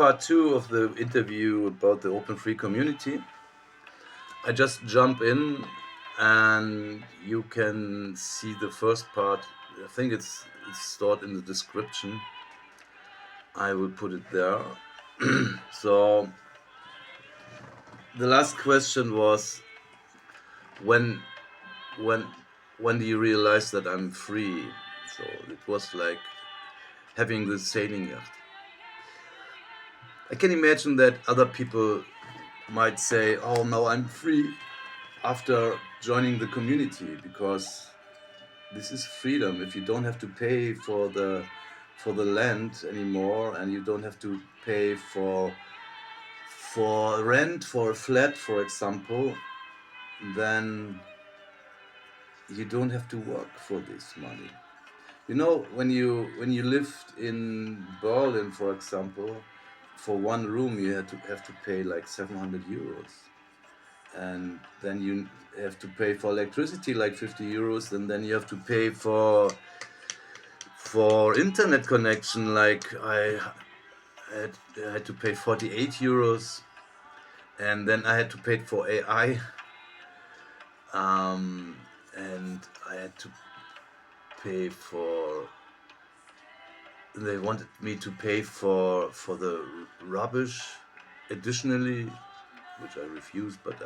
part two of the interview about the open free community. I just jump in and you can see the first part. I think it's stored in the description. I will put it there. So the last question was when when when do you realize that I'm free? So it was like having the sailing yacht. I can imagine that other people might say, "Oh, now I'm free after joining the community because this is freedom. If you don't have to pay for the land anymore, and you don't have to pay for rent for a flat, for example, then you don't have to work for this money." You know, when you lived in Berlin, for example, for one room you had to have to pay like 700 euros, and then you have to pay for electricity like 50 euros, and then you have to pay for internet connection. Like I had to pay 48 euros, and then I had to pay for AI, and I had to pay for. They wanted me to pay for the rubbish additionally, which I refused. But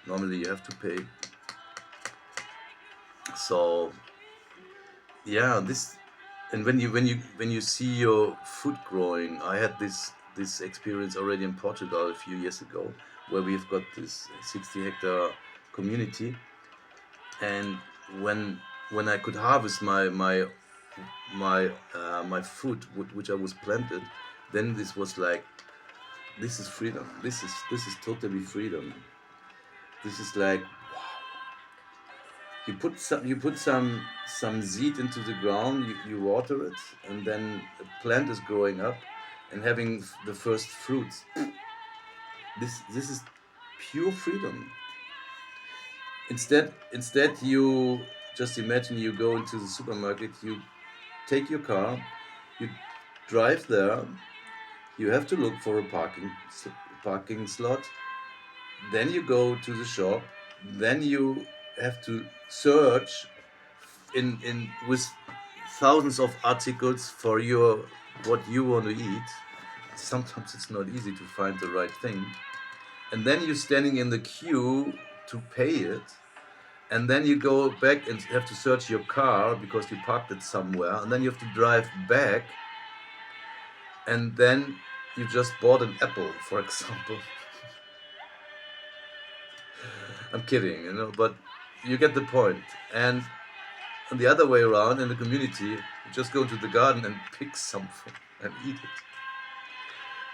normally you have to pay. So yeah, this. And when you see your food growing, I had this experience already in Portugal a few years ago, where we've got this 60-hectare community, and when I could harvest my food which I was planted, then this was like, this is freedom. This is totally freedom. This is like, you put some seed into the ground, you water it, and then a plant is growing up and having the first fruits. This is pure freedom. Instead you just imagine you go into the supermarket, you take your car, you drive there, you have to look for a parking slot, then you go to the shop, then you have to search in with thousands of articles for your what you want to eat. Sometimes it's not easy to find the right thing, and then you're standing in the queue to pay it, and then you go back and have to search your car because you parked it somewhere, and then you have to drive back, and then you just bought an apple, for example. I'm kidding, but you get the point. And on the other way around, in the community, you just go to the garden and pick something and eat it.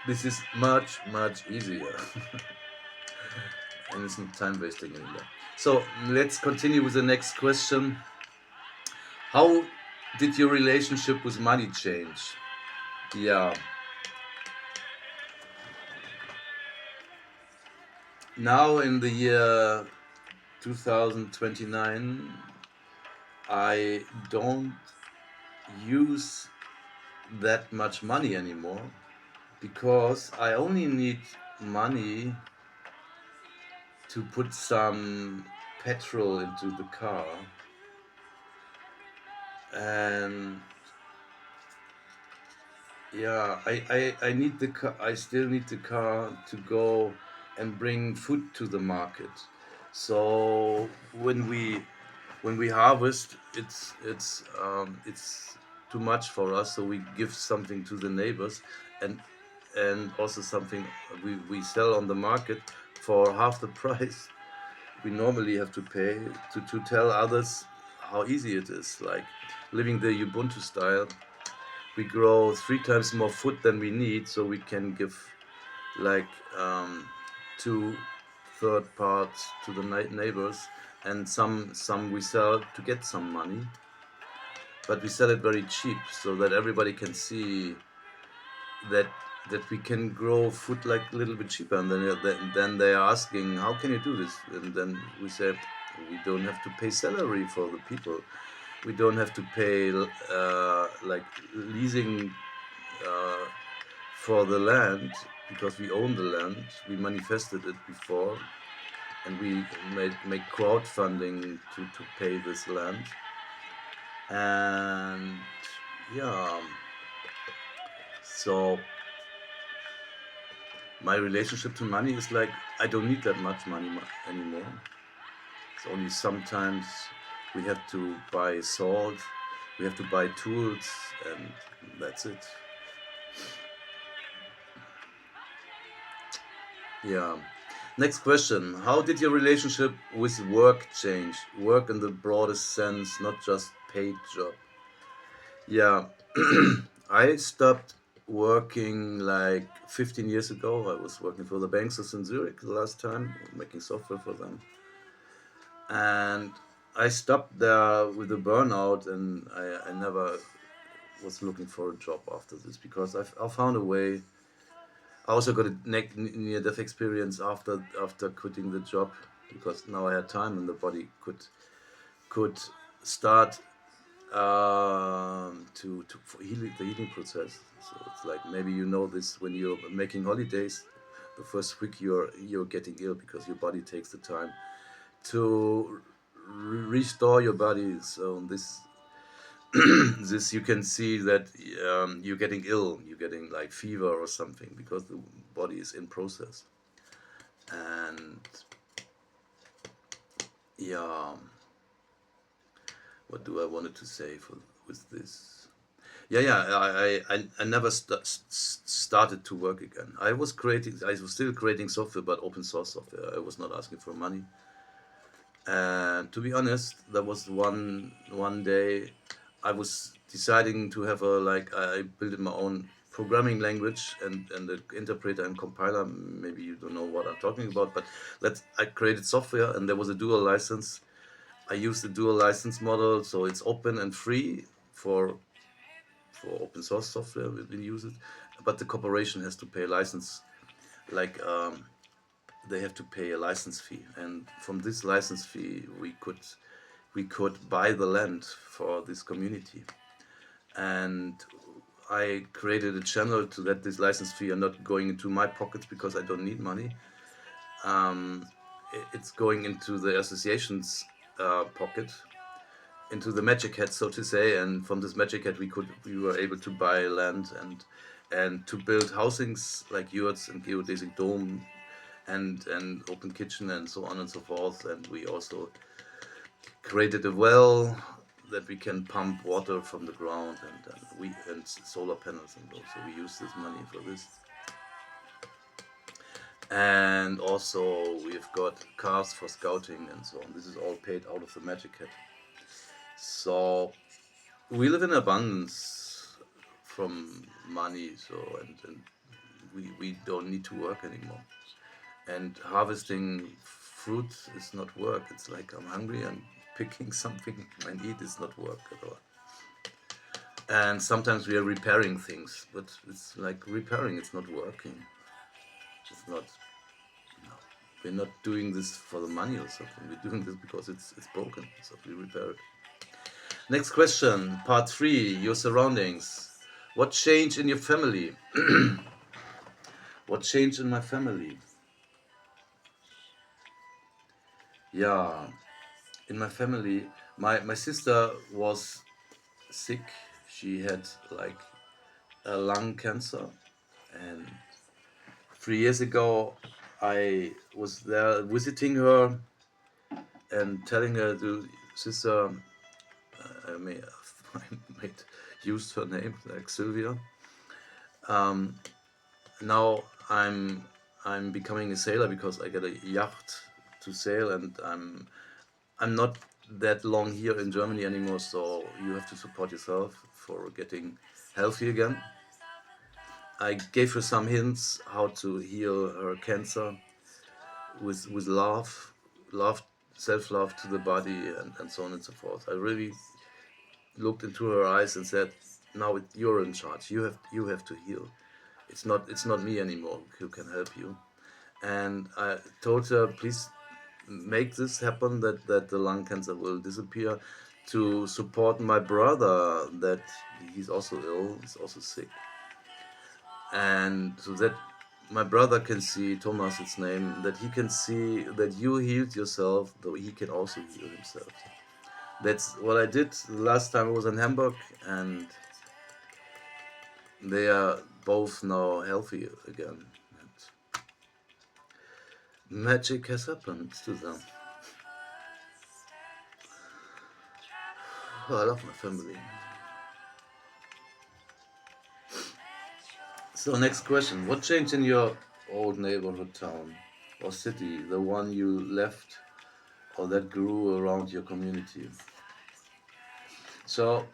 This is much, much easier. And it's not time wasting anymore. So let's continue with the next question. How did your relationship with money change? Yeah. Now in the year 2029, I don't use that much money anymore, because I only need money to put some petrol into the car, and yeah, I need the car. I still need the car to go and bring food to the market. So when we harvest, it's too much for us. So we give something to the neighbors, and also something we sell on the market for half the price we normally have to pay, to tell others how easy it is, like living the Ubuntu style. We grow 3 times more food than we need, so we can give like 2/3 parts to the neighbors, and some we sell to get some money, but we sell it very cheap so that everybody can see that we can grow food like a little bit cheaper. And then they are asking, how can you do this? And then we say, we don't have to pay salary for the people. We don't have to pay like leasing for the land, because we own the land, we manifested it before, and we make crowdfunding to pay this land. And yeah, so my relationship to money is like, I don't need that much money anymore. It's only sometimes we have to buy salt, we have to buy tools, and that's it. Yeah. Next question. How did your relationship with work change? Work in the broadest sense, not just paid job. Yeah. I stopped working like 15 years ago. I was working for the banks in Zurich the last time, making software for them. And I stopped there with a burnout, and I never was looking for a job after this, because I found a way. I also got a near-death experience after quitting the job, because now I had time and the body could start to for the healing process. So it's like, maybe you know this, when you're making holidays, the first week you're getting ill because your body takes the time to restore your body. So this you can see that you're getting ill, you're getting like fever or something, because the body is in process. And yeah, what do I wanted to say with this? I never started to work again. I was still creating software, but open source software. I was not asking for money. And to be honest, there was one day I was deciding to have I built my own programming language and the interpreter and compiler. Maybe you don't know what I'm talking about, but I created software, and there was a dual license. I used the dual license model, so it's open and free for open source software. We use it, but the corporation has to pay a license, like they have to pay a license fee, and from this license fee we could buy the land for this community. And I created a channel to that this license fee are not going into my pockets, because I don't need money. It's going into the association's pocket, into the magic hat, so to say. And from this magic hat we were able to buy land and to build housings like yurts and geodesic dome and open kitchen and so on and so forth. And we also created a well that we can pump water from the ground, and solar panels, and also we use this money for this. And also we've got cars for scouting and so on. This is all paid out of the magic hat. So we live in abundance from money. So and we don't need to work anymore. And harvesting fruit is not work. It's like, I'm hungry and picking something and eat is not work at all. And sometimes we are repairing things, but it's like repairing, it's not working. It's not, no. We're not doing this for the money or something. We're doing this because it's broken, so we repair it. Next question, part 3, your surroundings. What changed in your family? What changed in my family? Yeah, in my family, my sister was sick. She had like a lung cancer, and 3 years ago I was there visiting her and telling her, to sister, I may I might use her name, like Sylvia. Now I'm becoming a sailor because I get a yacht to sail, and I'm not that long here in Germany anymore, so you have to support yourself for getting healthy again. I gave her some hints how to heal her cancer with love, self-love to the body, and so on and so forth. I really looked into her eyes and said, "Now you're in charge. You have to heal. It's not me anymore who can help you." And I told her, please make this happen, that the lung cancer will disappear, to support my brother, that he's also ill, he's also sick. and so that my brother can see, Thomas, its name, that he can see that you healed yourself, though he can also heal himself. That's what I did the last time I was in Hamburg, and they are both now healthy again. And magic has happened to them. Oh, I love my family. So next question. What changed in your old neighborhood town or city, the one you left or that grew around your community? So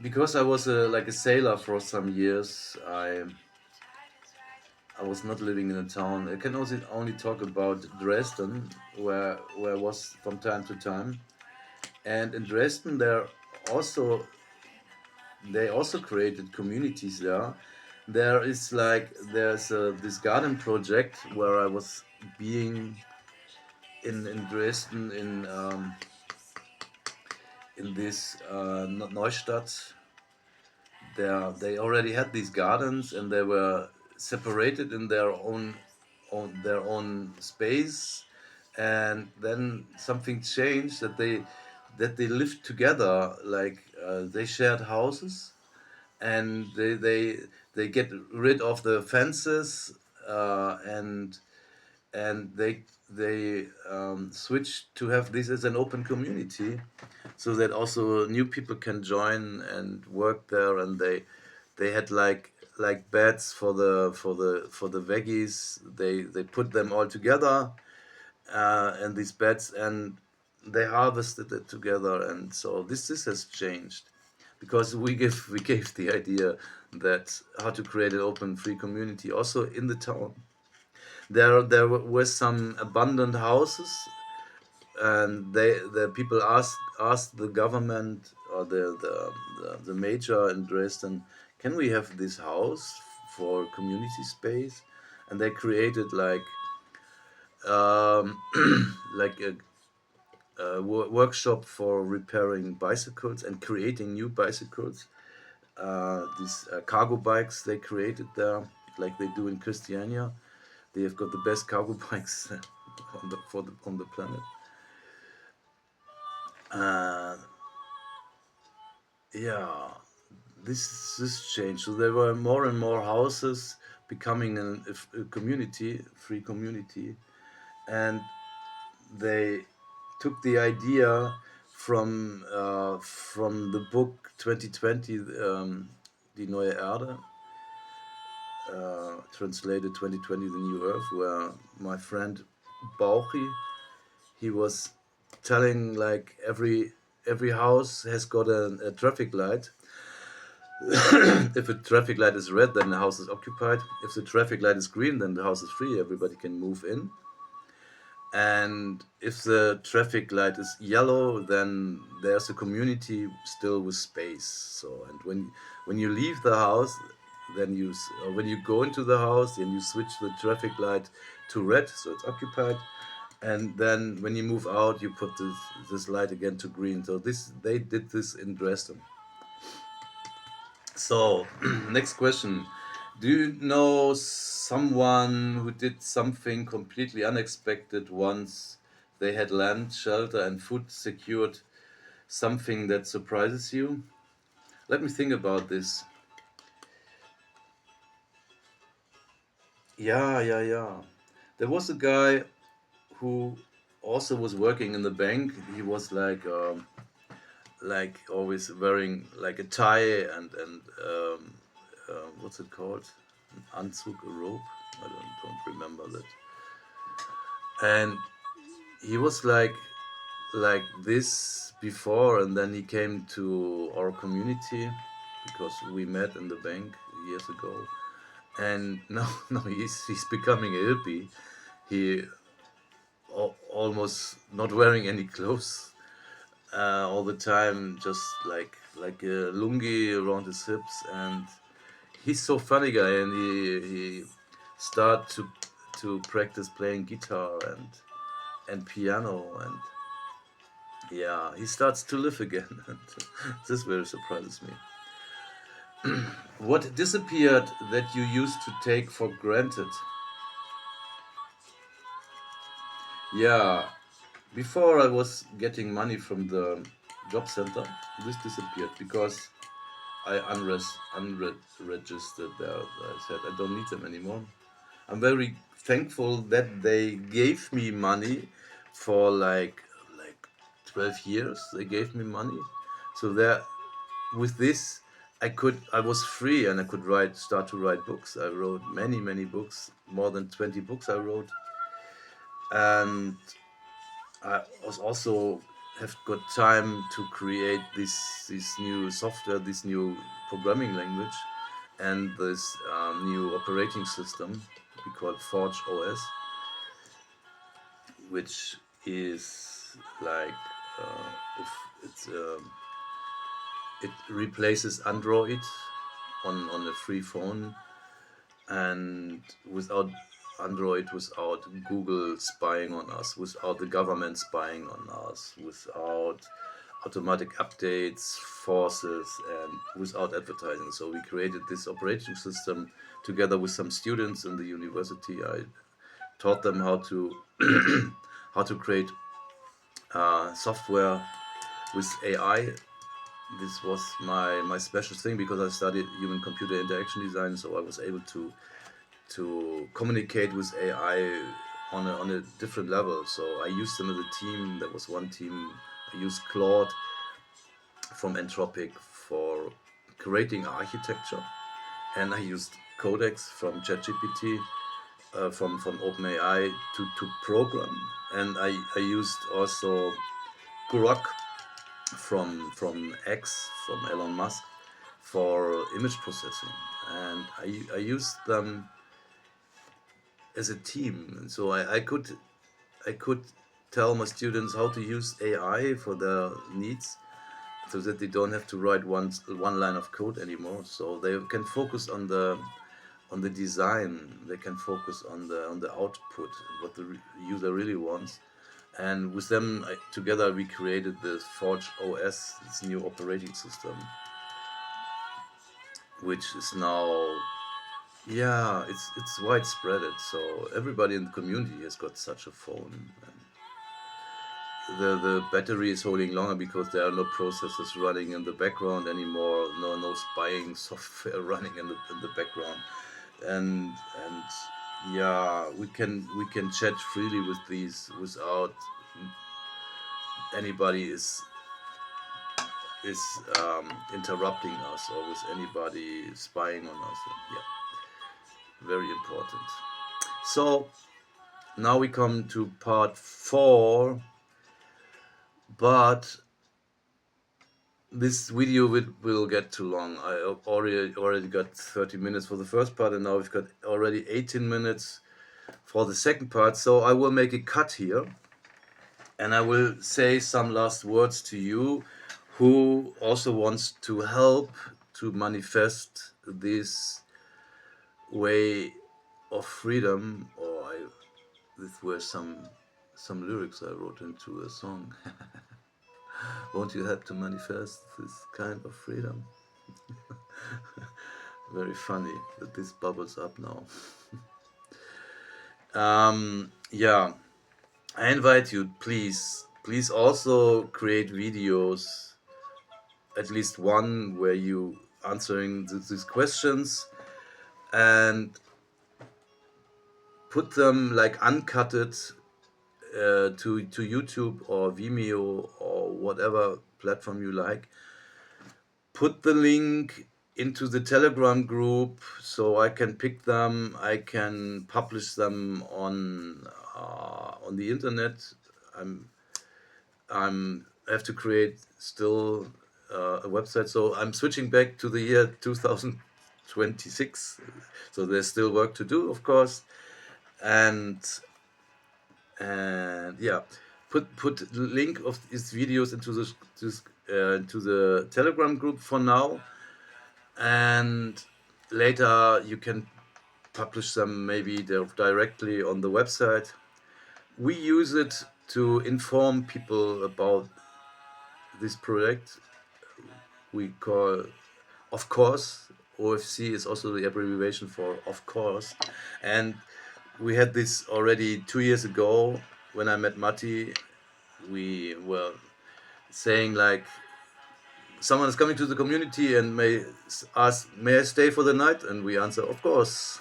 because I was like a sailor for some years, I was not living in a town. I can also only talk about Dresden, where I was from time to time. And in Dresden, also they also created communities there. There's this garden project where I was being in Dresden in this Neustadt. There they already had these gardens and they were separated in their own space, and then something changed that they lived together, like they shared houses, and they get rid of the fences, and they switch to have this as an open community, so that also new people can join and work there, and they had like beds for the veggies. They put them all together, and these beds, and they harvested it together, and so this has changed because we gave the idea that how to create an open free community also in the town. There were some abandoned houses, and the people asked the government or the major in Dresden, can we have this house for community space? And they created um, like a workshop for repairing bicycles and creating new bicycles. These cargo bikes they created there, like they do in Christiania. They have got the best cargo bikes on the planet. Uh, yeah, this changed. So there were more and more houses becoming a community, free community, and they took the idea from the book 2020, Die Neue Erde, translated 2020, The New Earth, where my friend Bauchi, he was telling like every house has got a traffic light. If a traffic light is red, then the house is occupied. If the traffic light is green, then the house is free. Everybody can move in. And if the traffic light is yellow, then there's a community still with space. So, and when you leave the house, then or when you go into the house, then you switch the traffic light to red, so it's occupied. And then when you move out, you put this light again to green. So they did this in Dresden. So, next question. Do you know someone who did something completely unexpected once they had land, shelter, and food secured? Something that surprises you? Let me think about this. Yeah. There was a guy who also was working in the bank. He was like always wearing like a tie and what's it called? An Anzug, a robe. I don't remember that. And he was like this before, and then he came to our community because we met in the bank years ago. And now he's becoming a hippie. He almost not wearing any clothes all the time, just like a lungi around his hips, and he's so funny guy, and he start to practice playing guitar and piano, and yeah, he starts to live again. And this very surprises me. What disappeared that you used to take for granted? Yeah, before I was getting money from the job center, this disappeared because I unregistered there. I said I don't need them anymore. I'm very thankful that they gave me money for like 12 years. They gave me money, so there with this I was free and I could start to write books. I wrote many books, more than 20 books I wrote, and I was also have got time to create this new software, this new programming language, and this new operating system we call Forge OS, which is like if it's it replaces Android on a free phone, and without Android, without Google spying on us, without the government spying on us, without automatic updates, forces, and without advertising. So we created this operating system together with some students in the university. I taught them how to how to create software with AI. This was my special thing because I studied human computer interaction design, so I was able to communicate with AI on a different level. So I used them as a team. There was one team. I used Claude from Anthropic for creating architecture, and I used Codex from ChatGPT from OpenAI to program, and I used also Grok from X from Elon Musk for image processing, and I used them as a team. So I could tell my students how to use AI for their needs, so that they don't have to write one line of code anymore. So they can focus on the design. They can focus on the output, what the user really wants. And with them together, we created this Forge OS, this new operating system, which is now, yeah, it's widespread. So everybody in the community has got such a phone. And the battery is holding longer because there are no processes running in the background anymore. No spying software running in the background, and yeah, we can chat freely with these without anybody is interrupting us or with anybody spying on us. Yeah, very important. So now we come to part 4, but this video will get too long. I already got 30 minutes for the first part, and now we've got already 18 minutes for the second part. So I will make a cut here, and I will say some last words to you who also wants to help to manifest this way of freedom. These were some lyrics I wrote into a song. Won't you help to manifest this kind of freedom? Very funny that this bubbles up now. Yeah, I invite you, please also create videos, at least one where you answering these questions, and put them like uncutted to YouTube or Vimeo or whatever platform you like. Put the link into the Telegram group so I can pick them. I can publish them on the internet. I have to create still a website, so I'm switching back to the year 2026. So there's still work to do, of course, and yeah, put the link of these videos into to the Telegram group for now, and later you can publish them maybe directly on the website. We use it to inform people about this project we call of course. OFC is also the abbreviation for of course. And we had this already 2 years ago when I met Matti. We were saying like, someone is coming to the community and may ask, may I stay for the night? And we answer, of course.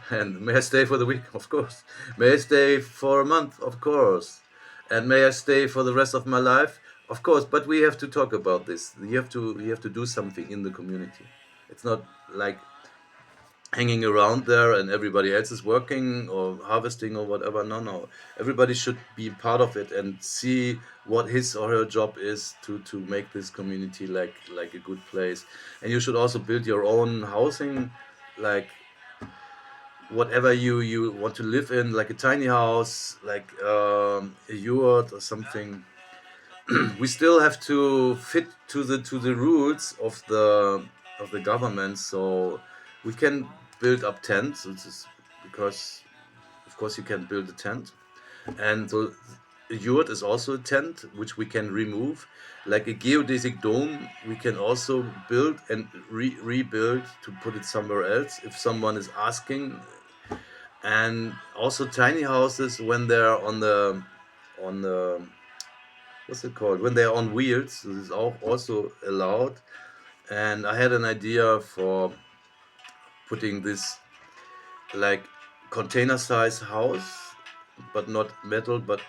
And may I stay for the week? Of course. May I stay for a month? Of course. And may I stay for the rest of my life? Of course. But we have to talk about this. You have to do something in the community. It's not like hanging around there and everybody else is working or harvesting or whatever. No, no. Everybody should be part of it and see what his or her job is to make this community like a good place. And you should also build your own housing, like whatever you want to live in, like a tiny house, like a yurt or something. We still have to fit to the rules of the government, so we can build up tents. This is because, of course, you can build a tent, and so a yurt is also a tent which we can remove. Like a geodesic dome, we can also build and rebuild to put it somewhere else if someone is asking. And also tiny houses when they're on the what's it called, when they're on wheels, this is also allowed. And I had an idea for putting this like container size house, but not metal, but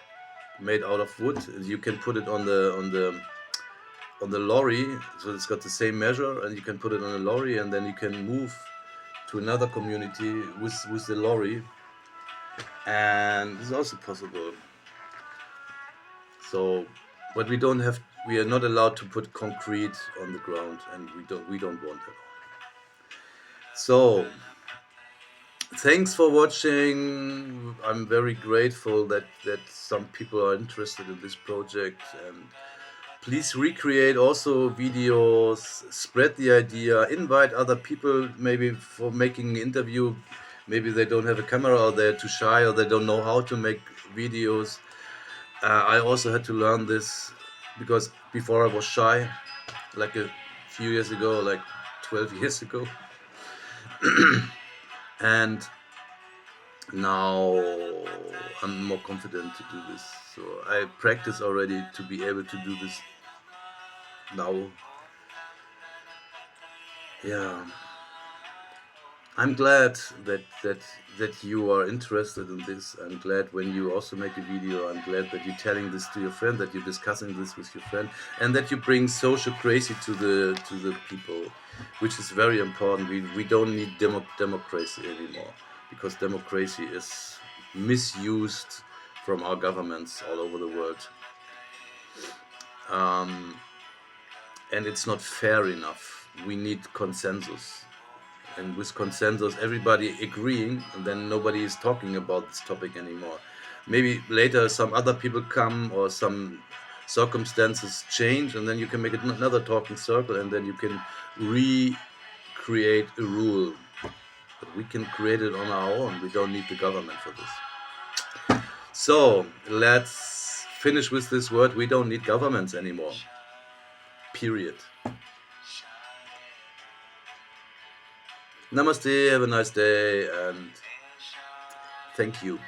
made out of wood. You can put it on the lorry, so it's got the same measure, and you can put it on a lorry, and then you can move to another community with the lorry, and this is also possible. So, but we are not allowed to put concrete on the ground, and we don't want it. So, thanks for watching. I'm very grateful that some people are interested in this project, and please recreate also videos, spread the idea, invite other people maybe for making an interview. Maybe they don't have a camera, or they're too shy, or they don't know how to make videos. I also had to learn this because before I was shy, like a few years ago, like 12 years ago. And now I'm more confident to do this. So I practice already to be able to do this now. Yeah. I'm glad that you are interested in this. I'm glad when you also make a video. I'm glad that you're telling this to your friend, that you're discussing this with your friend, and that you bring social crazy to the people, which is very important. We don't need democracy anymore, because democracy is misused from our governments all over the world, and it's not fair enough. We need consensus. And with consensus, everybody agreeing, and then nobody is talking about this topic anymore. Maybe later some other people come, or some circumstances change, and then you can make it another talking circle, and then you can recreate a rule. But we can create it on our own. We don't need the government for this. So let's finish with this word. We don't need governments anymore. Period. Namaste, have a nice day, and thank you.